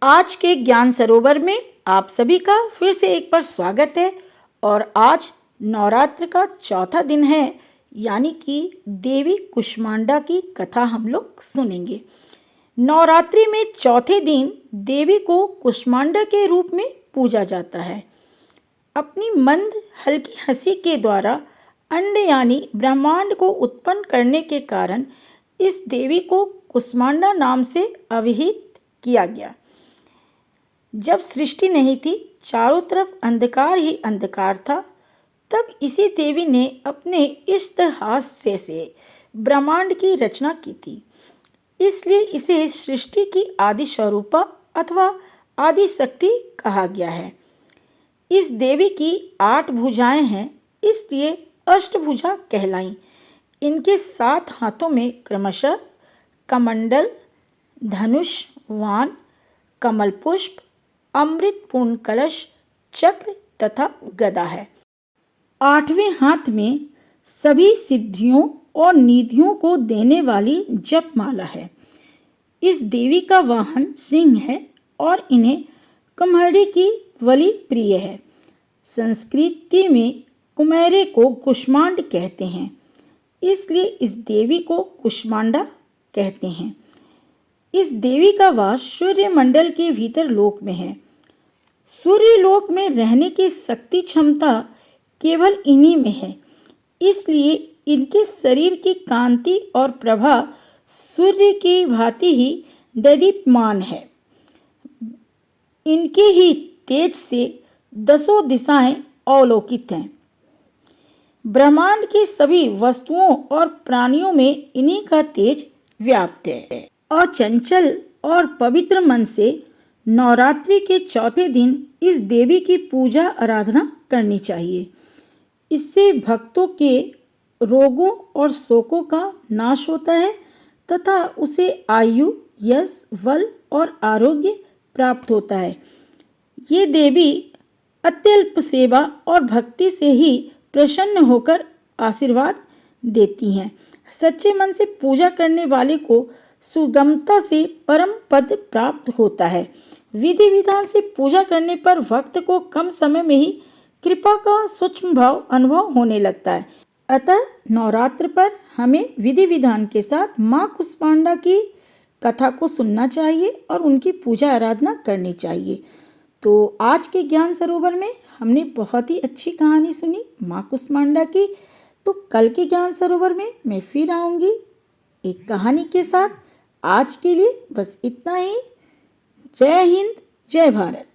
आज के ज्ञान सरोवर में आप सभी का फिर से एक बार स्वागत है। और आज नवरात्र का चौथा दिन है, यानी कि देवी कुष्मांडा की कथा हम लोग सुनेंगे। नवरात्रि में चौथे दिन देवी को कुष्मांडा के रूप में पूजा जाता है। अपनी मंद हल्की हंसी के द्वारा अंड यानी ब्रह्मांड को उत्पन्न करने के कारण इस देवी को कुष्मांडा नाम से अभिहित किया गया। जब सृष्टि नहीं थी, चारों तरफ अंधकार ही अंधकार था, तब इसी देवी ने अपने इष्ट हास्य से ब्रह्मांड की रचना की थी। इसलिए इसे सृष्टि की आदि स्वरूपा अथवा आदि शक्ति कहा गया है। इस देवी की 8 भुजाएं हैं, इसलिए अष्टभुजा कहलाई। इनके 7 हाथों में क्रमशः कमंडल, धनुष, वाण, कमल पुष्प, अमृत पूर्ण कलश, चक्र तथा गदा है। 8वें हाथ में सभी सिद्धियों और निधियों को देने वाली जपमाला है। इस देवी का वाहन सिंह है और इन्हें कुम्हड़ी की बलि प्रिय है। संस्कृति में कुम्हेरे को कुष्मांड कहते हैं, इसलिए इस देवी को कुष्मांडा कहते हैं। इस देवी का वास सूर्य मंडल के भीतर लोक में है। सूर्य लोक में रहने की शक्ति क्षमता केवल इन्हीं में है, इसलिए इनके शरीर की कांति और प्रभा सूर्य की भांति ही दैदीप्यमान है। इनके ही तेज से 10 दिशाएं अवलोकित हैं। ब्रह्मांड की सभी वस्तुओं और प्राणियों में इन्हीं का तेज व्याप्त है। अचंचल और पवित्र मन से नवरात्रि के चौथे दिन इस देवी की पूजा आराधना करनी चाहिए। इससे भक्तों के रोगों और शोकों का नाश होता है तथा उसे आयु, यश, बल और आरोग्य प्राप्त होता है। ये देवी अत्यल्प सेवा और भक्ति से ही प्रसन्न होकर आशीर्वाद देती हैं। सच्चे मन से पूजा करने वाले को सुगमता से परम पद प्राप्त होता है। विधि विधान से पूजा करने पर भक्त को कम समय में ही कृपा का सूक्ष्म भाव अनुभव होने लगता है। अतः नवरात्र पर हमें विधि विधान के साथ माँ कुष्मांडा की कथा को सुनना चाहिए और उनकी पूजा आराधना करनी चाहिए। तो आज के ज्ञान सरोवर में हमने बहुत ही अच्छी कहानी सुनी माँ कुष्मांडा की। तो कल के ज्ञान सरोवर में मैं फिर आऊँगी एक कहानी के साथ। आज के लिए बस इतना ही। जय हिंद, जय भारत।